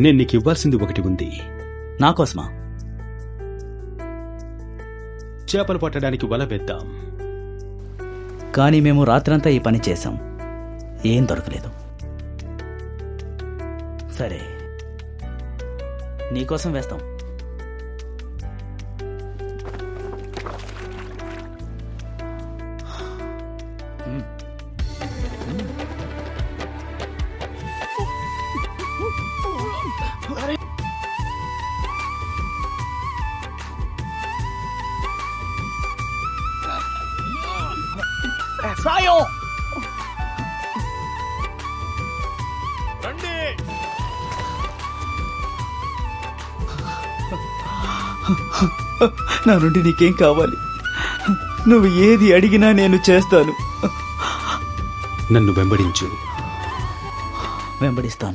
నేను నీకు ఇవ్వాల్సింది ఒకటి ఉంది. నాకోసమా? చేపలు పట్టడానికి వల వేద్దాం. కానీ మేము రాత్రంతా ఈ పని చేశాం, ఏం దొరకలేదు. సరే, నీకోసం వేస్తాం. సాయం! నా నుండి నీకేం కావాలి? నువ్వు ఏది అడిగినా నేను చేస్తాను. నన్ను వెంబడించు. వెంబడిస్తాను.